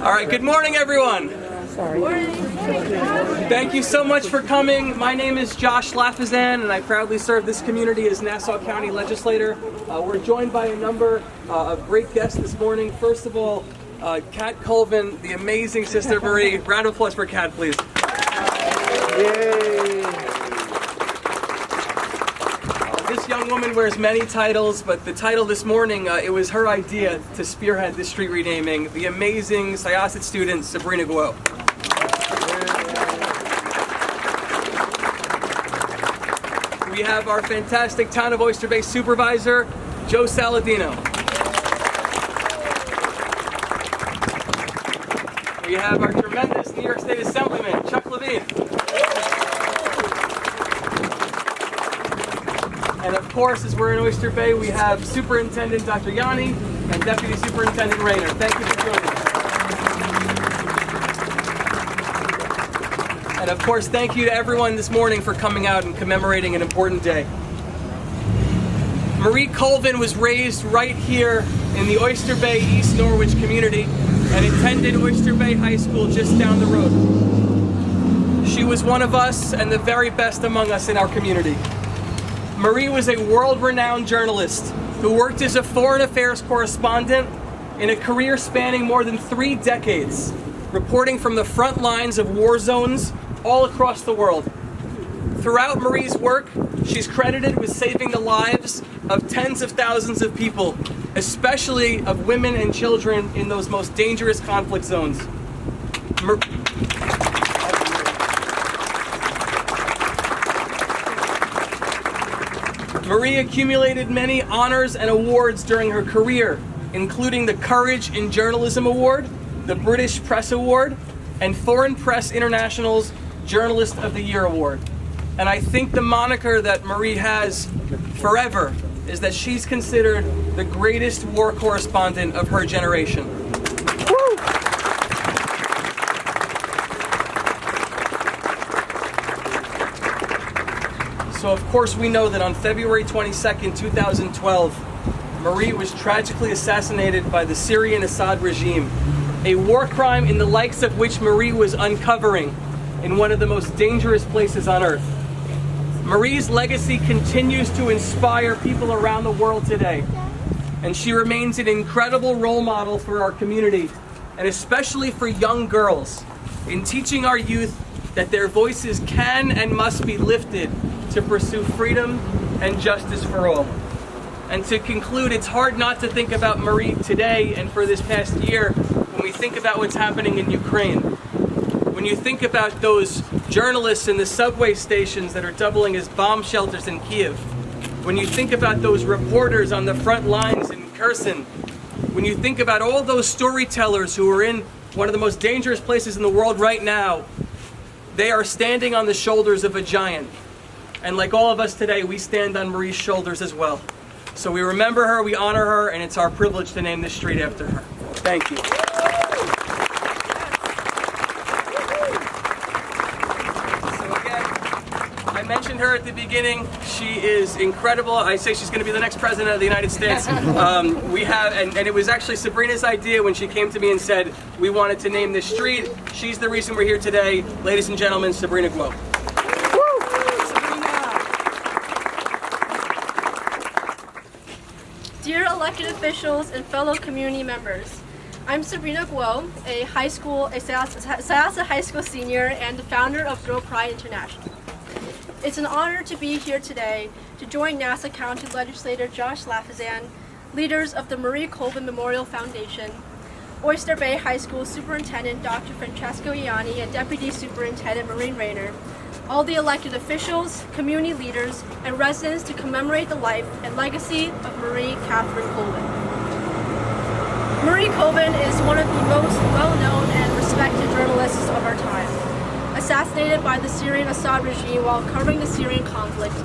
All right, good morning, everyone. Thank you so much for coming. My name is Josh Lafazan, and I proudly serve this community as Nassau County Legislator. We're joined by a number of great guests this morning. First of all, Cat Colvin, the amazing sister Marie. Round of applause for Cat, please. Yay. This young woman wears many titles, but the title this morning, it was her idea to spearhead this street renaming, the amazing Syosset student, Sabrina. We have our fantastic Town of Oyster Bay Supervisor, Joe Saladino. We have our tremendous New York State Assemblyman, Chuck Lavine. And of course, as we're in Oyster Bay, we have Superintendent Dr. Ianni and Deputy Superintendent Raynor. Thank you for joining us. And of course, thank you to everyone this morning for coming out and commemorating an important day. Marie Colvin was raised right here in the Oyster Bay, East Norwich community and attended Oyster Bay High School just down the road. She was one of us and the very best among us in our community. Marie was a world-renowned journalist who worked as a foreign affairs correspondent in a career spanning more than 3 decades, reporting from the front lines of war zones all across the world. Throughout Marie's work, she's credited with saving the lives of tens of thousands of people, especially of women and children in those most dangerous conflict zones. Marie accumulated many honors and awards during her career, including the Courage in Journalism Award, the British Press Award, and Foreign Press International's Journalist of the Year Award. And I think the moniker that Marie has forever is that she's considered the greatest war correspondent of her generation. Woo! So of course we know that on February 22nd, 2012, Marie was tragically assassinated by the Syrian Assad regime, a war crime in the likes of which Marie was uncovering in one of the most dangerous places on earth. Marie's legacy continues to inspire people around the world today, and she remains an incredible role model for our community, and especially for young girls, in teaching our youth that their voices can and must be lifted to pursue freedom and justice for all. And to conclude, it's hard not to think about Marie today and for this past year when we think about what's happening in Ukraine. When you think about those journalists in the subway stations that are doubling as bomb shelters in Kiev, when you think about those reporters on the front lines in Kherson, when you think about all those storytellers who are in one of the most dangerous places in the world right now, they are standing on the shoulders of a giant. And like all of us today, we stand on Marie's shoulders as well. So we remember her, we honor her, and it's our privilege to name this street after her. Thank you. I mentioned her at the beginning. She is incredible. I say she's going to be the next president of the United States. And it was actually Sabrina's idea when she came to me and said we wanted to name this street. She's the reason we're here today. Ladies and gentlemen, Sabrina. Dear elected officials and fellow community members, I'm Sabrina, a Syosset High School senior and the founder of Girl Pride International. It's an honor to be here today to join Nassau County Legislator Charles Lavine, leaders of the Marie Colvin Memorial Foundation, Oyster Bay High School Superintendent Dr. Francesco, Ianni, and Deputy Superintendent Maureen Raynor, all the elected officials, community leaders, and residents to commemorate the life and legacy of Marie Catherine Colvin. Marie Colvin is one of the most well-known and respected journalists of our time. Assassinated by the Syrian Assad regime while covering the Syrian conflict,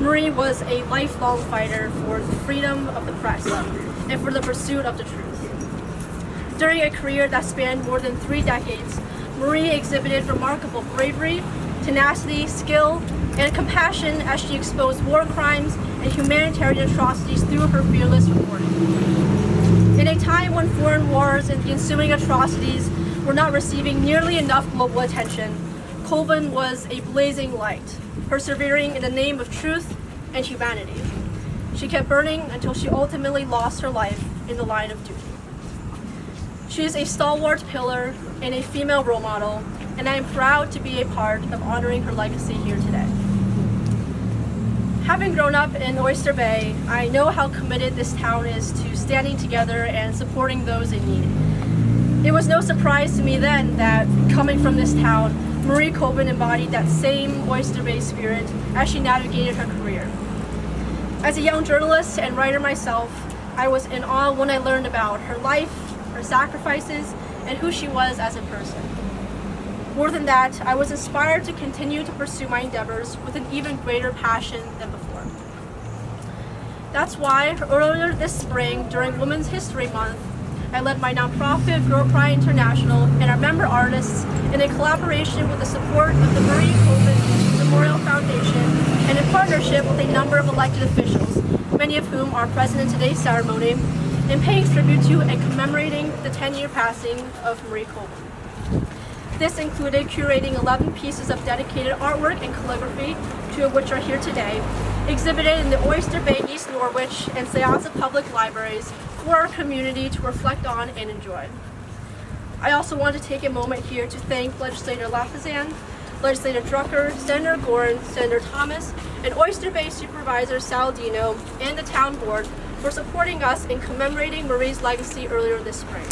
Marie was a lifelong fighter for the freedom of the press and for the pursuit of the truth. During a career that spanned more than 3 decades, Marie exhibited remarkable bravery, tenacity, skill, and compassion as she exposed war crimes and humanitarian atrocities through her fearless reporting. In a time when foreign wars and the ensuing atrocities were not receiving nearly enough global attention, Colvin was a blazing light, persevering in the name of truth and humanity. She kept burning until she ultimately lost her life in the line of duty. She is a stalwart pillar and a female role model, and I am proud to be a part of honoring her legacy here today. Having grown up in Oyster Bay, I know how committed this town is to standing together and supporting those in need. It was no surprise to me then that, coming from this town, Marie Colvin embodied that same Oyster Bay spirit as she navigated her career. As a young journalist and writer myself, I was in awe when I learned about her life, her sacrifices, and who she was as a person. More than that, I was inspired to continue to pursue my endeavors with an even greater passion than before. That's why earlier this spring, during Women's History Month, I led my nonprofit Girl Pride International and our member artists in a collaboration with the support of the Marie Colvin Memorial Foundation and in partnership with a number of elected officials, many of whom are present in today's ceremony, in paying tribute to and commemorating the 10-year passing of Marie Colvin. This included curating 11 pieces of dedicated artwork and calligraphy, 2 of which are here today, exhibited in the Oyster Bay, East Norwich, and Syosset public libraries for our community to reflect on and enjoy. I also want to take a moment here to thank Legislator Lafazan, Legislator Drucker, Senator Gorin, Senator Thomas, and Oyster Bay Supervisor Saladino, and the Town Board for supporting us in commemorating Marie's legacy earlier this spring.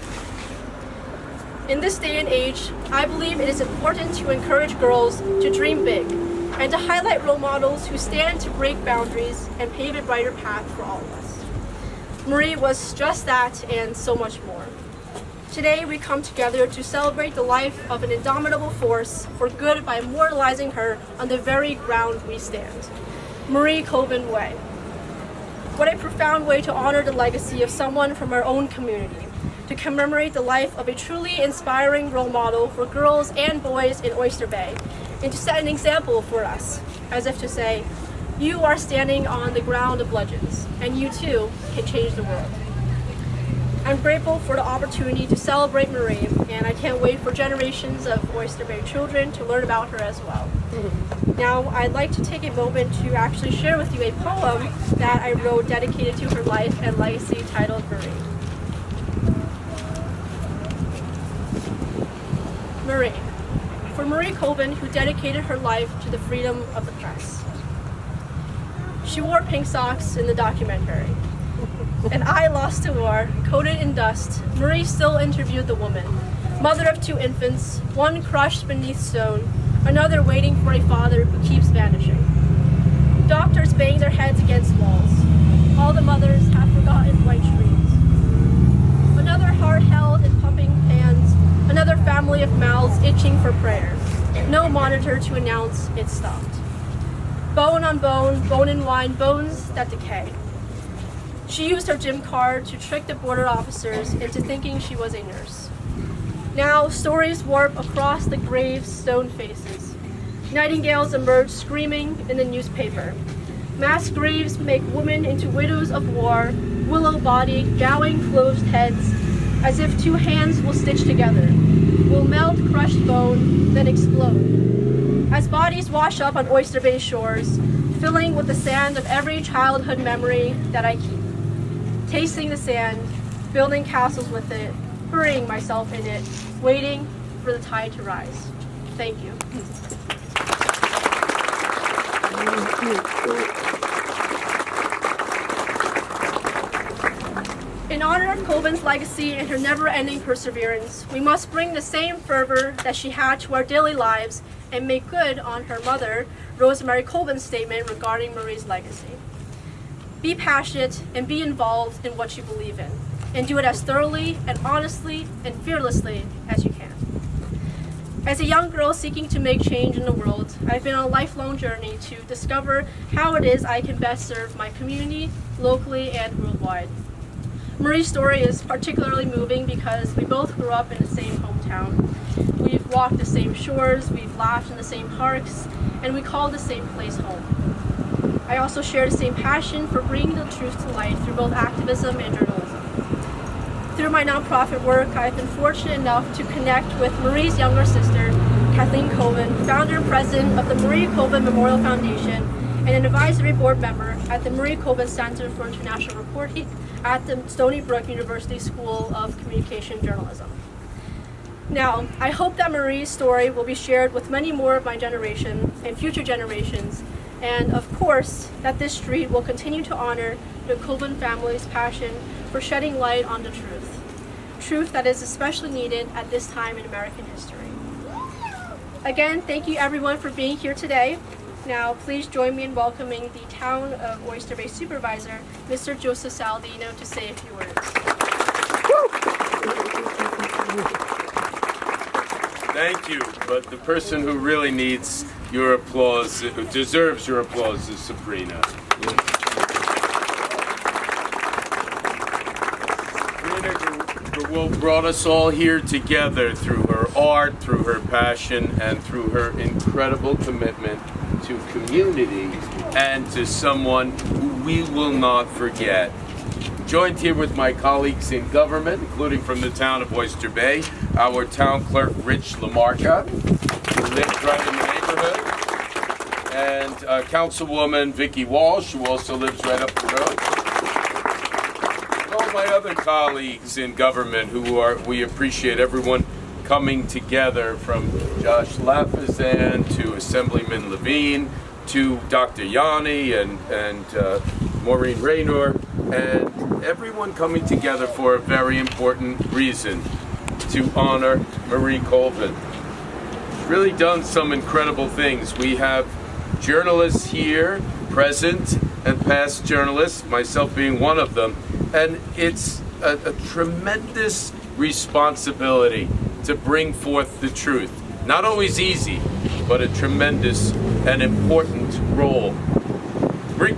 In this day and age, I believe it is important to encourage girls to dream big and to highlight role models who stand to break boundaries and pave a brighter path for all of us. Marie was just that and so much more. Today, we come together to celebrate the life of an indomitable force for good by immortalizing her on the very ground we stand. Marie Colvin Way. What a profound way to honor the legacy of someone from our own community, to commemorate the life of a truly inspiring role model for girls and boys in Oyster Bay, and to set an example for us, as if to say, you are standing on the ground of legends, and you too can change the world. I'm grateful for the opportunity to celebrate Marie, and I can't wait for generations of Oyster Bay children to learn about her as well. Now, I'd like to take a moment to actually share with you a poem that I wrote dedicated to her life and legacy titled Marie. Marie. For Marie Colvin, who dedicated her life to the freedom of the press. She wore pink socks in the documentary. An eye lost to war, coated in dust, Marie still interviewed the woman, mother of 2 infants, one crushed beneath stone, another waiting for a father who keeps vanishing. Doctors bang their heads against walls. All the mothers have forgotten white streets. Another heart held in pumping hands, another family of mouths itching for prayer. No monitor to announce it stopped. Bone on bone, bone and wine, bones that decay. She used her gym card to trick the border officers into thinking she was a nurse. Now, stories warp across the grave's stone faces. Nightingales emerge screaming in the newspaper. Mass graves make women into widows of war, willow-bodied, bowing closed heads, as if 2 hands will stitch together, will melt crushed bone, then explode. As bodies wash up on Oyster Bay shores, filling with the sand of every childhood memory that I keep. Tasting the sand, building castles with it, burying myself in it, waiting for the tide to rise. Thank you. In honor of Colvin's legacy and her never-ending perseverance, we must bring the same fervor that she had to our daily lives and make good on her mother, Rosemary Colvin's statement regarding Marie's legacy. Be passionate and be involved in what you believe in, and do it as thoroughly and honestly and fearlessly as you can. As a young girl seeking to make change in the world, I've been on a lifelong journey to discover how it is I can best serve my community, locally and worldwide. Marie's story is particularly moving because we both grew up in the same hometown. We've walked the same shores, we've laughed in the same parks, and we call the same place home. I also share the same passion for bringing the truth to light through both activism and journalism. Through my nonprofit work, I've been fortunate enough to connect with Marie's younger sister, Kathleen Colvin, founder and president of the Marie Colvin Memorial Foundation, and an advisory board member at the Marie Colvin Center for International Reporting at the Stony Brook University School of Communication Journalism. Now, I hope that Marie's story will be shared with many more of my generation and future generations, and of course, that this street will continue to honor the Colvin family's passion for shedding light on the truth that is especially needed at this time in American history. Again, thank you everyone for being here today. Now, please join me in welcoming the Town of Oyster Bay Supervisor, Mr. Joseph Saladino, to say a few words. Thank you, but the person who really needs your applause, who deserves your applause, is Sabrina. Sabrina brought us all here together through her art, through her passion, and through her incredible commitment to community and to someone who we will not forget. Joined here with my colleagues in government, including from the town of Oyster Bay, our town clerk, Rich Lamarca, who lives right in the neighborhood, and Councilwoman Vicki Walsh, who also lives right up the road. All my other colleagues in government we appreciate everyone coming together, from Josh Lafazan to Assemblyman Lavine to Dr. Ianni and Maureen Raynor, and everyone coming together for a very important reason: to honor Marie Colvin. Really done some incredible things. We have journalists here, present and past journalists, myself being one of them, and it's a tremendous responsibility to bring forth the truth. Not always easy, but a tremendous and important role. Marie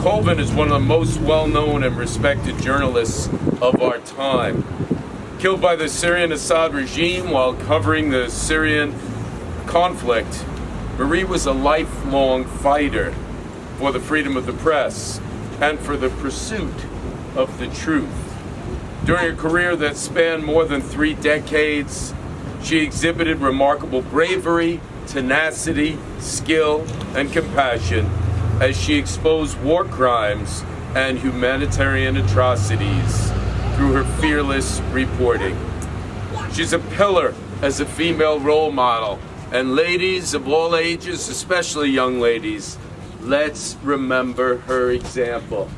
Colvin is one of the most well-known and respected journalists of our time. Killed by the Syrian Assad regime while covering the Syrian conflict, Marie was a lifelong fighter for the freedom of the press and for the pursuit of the truth. During a career that spanned more than 3 decades, she exhibited remarkable bravery, tenacity, skill, and compassion as she exposed war crimes and humanitarian atrocities through her fearless reporting. She's a pillar as a female role model, and ladies of all ages, especially young ladies, let's remember her example.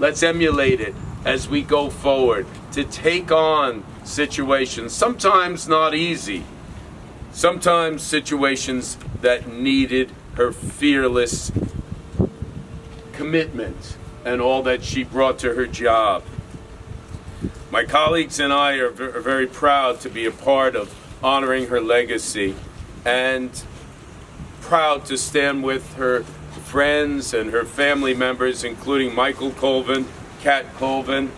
Let's emulate it as we go forward to take on situations, sometimes not easy, sometimes situations that needed her fearless commitment and all that she brought to her job. My colleagues and I are very proud to be a part of honoring her legacy, and proud to stand with her friends and her family members, including Michael Colvin, Kat Colvin,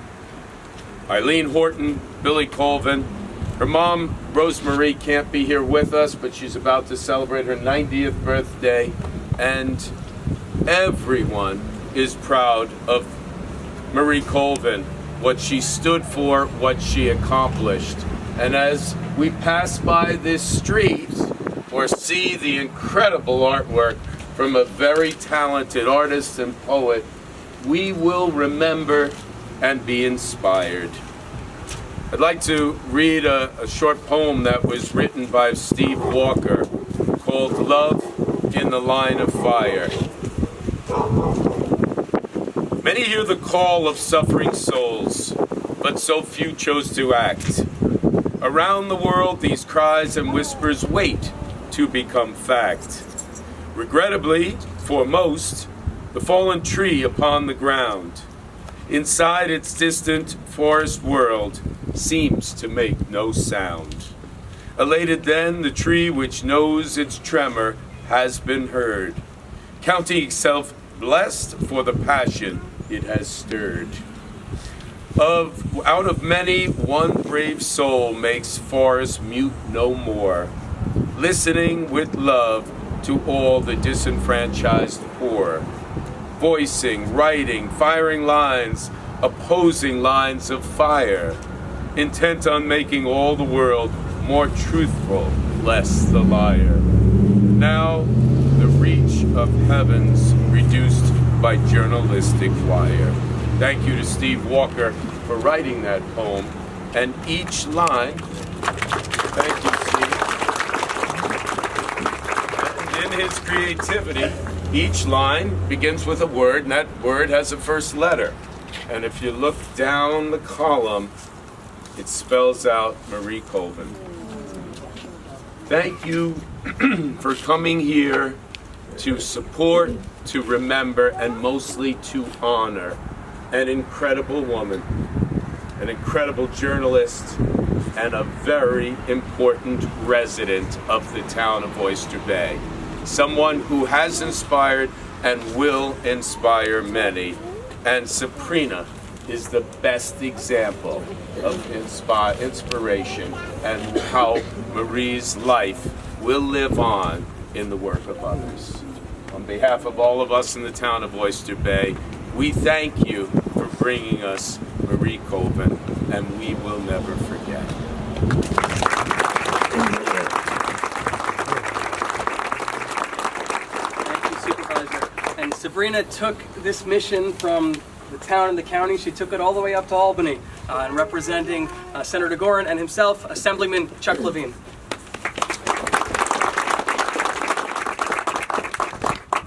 Eileen Horton, Billy Colvin. Her mom, Rosemarie, can't be here with us, but she's about to celebrate her 90th birthday, and everyone is proud of Marie Colvin, what she stood for, what she accomplished. And as we pass by this street or see the incredible artwork from a very talented artist and poet, we will remember and be inspired. I'd like to read a short poem that was written by Steve Walker called Love in the Line of Fire. Many hear the call of suffering souls, but so few chose to act. Around the world, these cries and whispers wait to become fact. Regrettably, for most, the fallen tree upon the ground, inside its distant forest world, seems to make no sound. Elated then, the tree which knows its tremor has been heard, counting itself blessed for the passion it has stirred. Out of many, one brave soul makes forest mute no more, listening with love to all the disenfranchised poor, voicing, writing, firing lines, opposing lines of fire, intent on making all the world more truthful, less the liar. Now, the reach of heavens reduced by journalistic wire. Thank you to Steve Walker for writing that poem. And each line, thank you, Steve. And in his creativity, each line begins with a word, and that word has a first letter. And if you look down the column, it spells out Marie Colvin. Thank you for coming here to support, to remember, and mostly to honor an incredible woman, an incredible journalist, and a very important resident of the town of Oyster Bay. Someone who has inspired and will inspire many. And Sabrina is the best example of inspiration and how Marie's life will live on in the work of others. On behalf of all of us in the town of Oyster Bay, we thank you for bringing us Marie Colvin, and we will never forget. Thank you, Supervisor. And Sabrina took this mission from the town and the county. She took it all the way up to Albany, and representing Senator Gorin and himself, Assemblyman Chuck Lavine.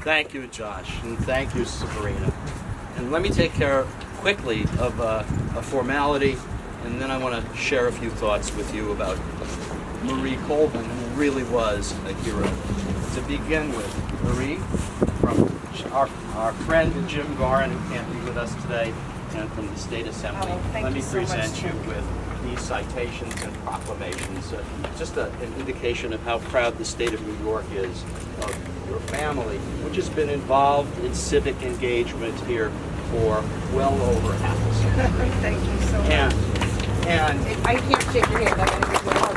Thank you, Josh, and thank you, Sabrina. And let me take care quickly of a formality, and then I want to share a few thoughts with you about Marie Colvin, who really was a hero. To begin with, Marie, from our friend Jim Gorin, who can't be with us today, and from the State Assembly, let me present you with these citations and proclamations. Just an indication of how proud the state of New York is of your family, which has been involved in civic engagement here for well over half a century. Thank you so much. And I can't shake your hand. I'm going to give you a hug.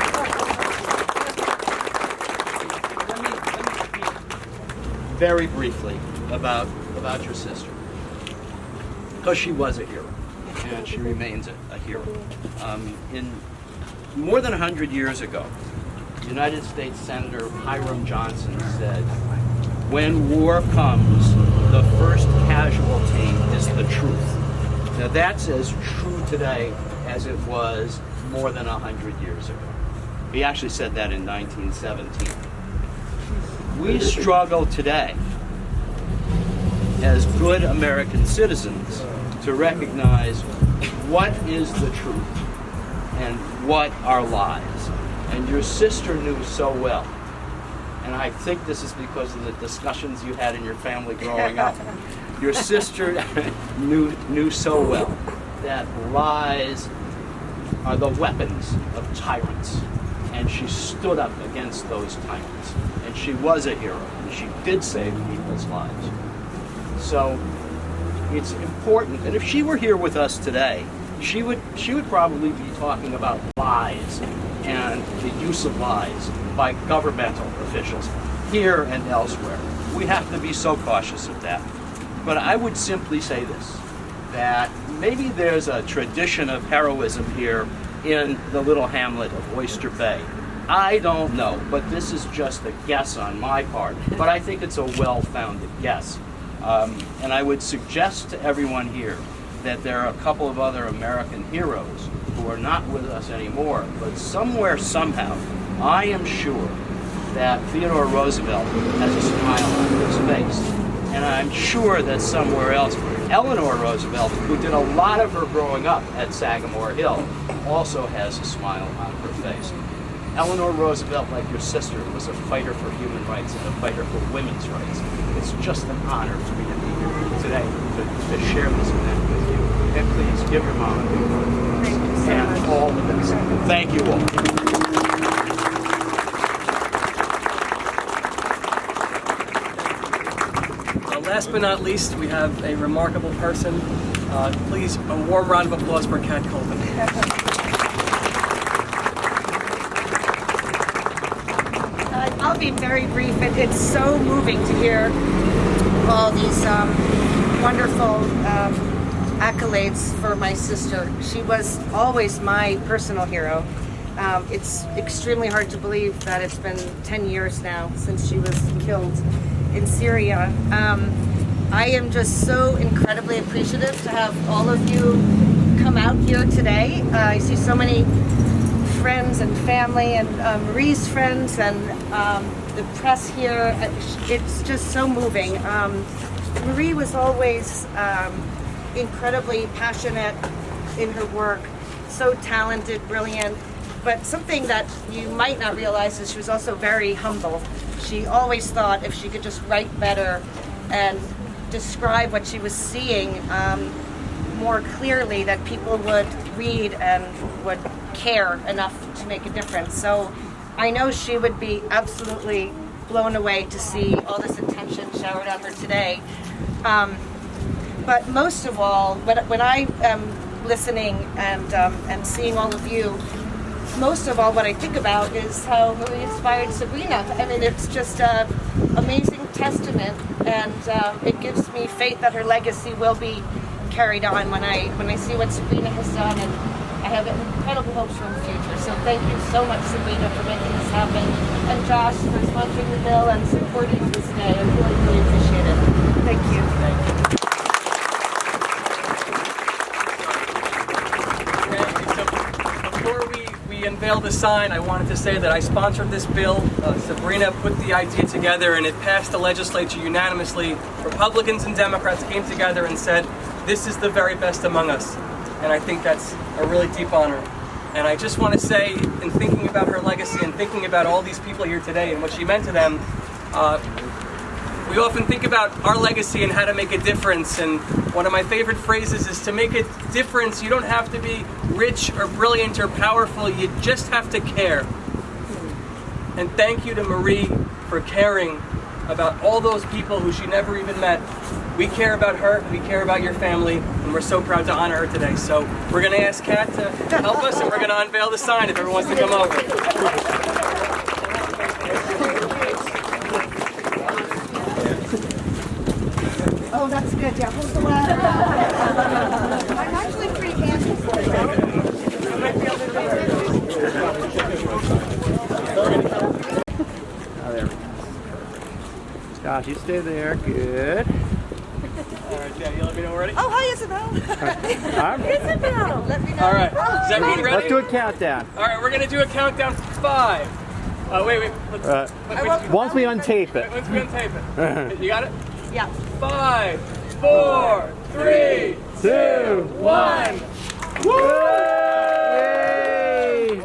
let me speak very briefly about your sister, because she was a hero, and she remains a hero. In more than 100 years ago, United States Senator Hiram Johnson said, "When war comes, the first casualty is the truth." Now that's as true today as it was more than 100 years ago. He actually said that in 1917. We struggle today as good American citizens to recognize what is the truth and what are lies. And your sister knew so well. And I think this is because of the discussions you had in your family growing up. Your sister knew so well that lies are the weapons of tyrants. And she stood up against those tyrants. And she was a hero. And she did save people's lives. So it's important. And if she were here with us today, she would probably be talking about lies and the use of lies by governmental officials here and elsewhere. We have to be so cautious of that. But I would simply say this, that maybe there's a tradition of heroism here in the little hamlet of Oyster Bay. I don't know, but this is just a guess on my part. But I think it's a well-founded guess. And I would suggest to everyone here that there are a couple of other American heroes who are not with us anymore, but somewhere, somehow, I am sure that Theodore Roosevelt has a smile on his face. And I'm sure that somewhere else, Eleanor Roosevelt, who did a lot of her growing up at Sagamore Hill, also has a smile on her face. Eleanor Roosevelt, like your sister, was a fighter for human rights and a fighter for women's rights. It's just an honor for me to be here today to share this event with you. And please give your mom a big round of applause. And all the best. Thank you all. Last but not least, we have a remarkable person. Please, a warm round of applause for Cat Colvin. I'll be very brief. It's so moving to hear all these wonderful accolades for my sister. She was always my personal hero. It's extremely hard to believe that it's been 10 years now since she was killed in Syria. I am just so incredibly appreciative to have all of you come out here today. I see so many friends and family and Marie's friends and the press here. It's just so moving. Marie was always incredibly passionate in her work, so talented, brilliant, but something that you might not realize is she was also very humble. She always thought if she could just write better and describe what she was seeing more clearly, that people would read and would care enough to make a difference. So I know she would be absolutely blown away to see all this attention showered on her today. But most of all, when I am listening and seeing all of you, most of all what I think about is how Marie inspired Sabrina. I mean, it's just an amazing testament, and it gives me faith that her legacy will be carried on when I see what Sabrina has done, and I have incredible hopes for the future. So thank you so much, Sabrina, for making this happen, and Josh for sponsoring the bill and supporting this day. I really, really appreciate it. Thank you. We unveiled the sign. I wanted to say that I sponsored this bill. Sabrina put the idea together and it passed the legislature unanimously. Republicans and Democrats came together and said, this is the very best among us. And I think that's a really deep honor. And I just want to say, in thinking about her legacy and thinking about all these people here today and what she meant to them, we often think about our legacy and how to make a difference, and one of my favorite phrases is to make a difference, you don't have to be rich or brilliant or powerful, you just have to care. And thank you to Marie for caring about all those people who she never even met. We care about her, we care about your family, and we're so proud to honor her today. So we're going to ask Kat to help us, and we're going to unveil the sign if everyone wants to come over. Oh, that's good. Yeah, hold the ladder. I'm actually pretty handy for it. I might be able to do Oh, there we go. Josh, you stay there. Good. All right, yeah, you let me know already? Oh, hi, Isabel. Isabel, let me know. All right, is everyone ready? Let's do a countdown. All right, we're going to do a countdown for 5. Wait. Once we untape it. Once we untape it. You got it? Yeah. 5, 4, 3, 2, 1. Woo! Yay!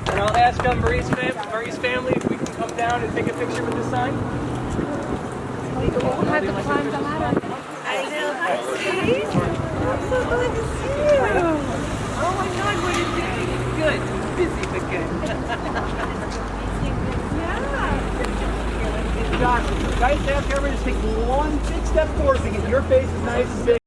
And I'll ask Marie's family if we can come down and take a picture with the sign. We won't have to climb the ladder. I know. Hi, Steve. I'm so glad to see you. Oh my God, what are you doing? Good. Busy, but good. Josh, guys, have everybody just take one big step forward to get your face as nice and big.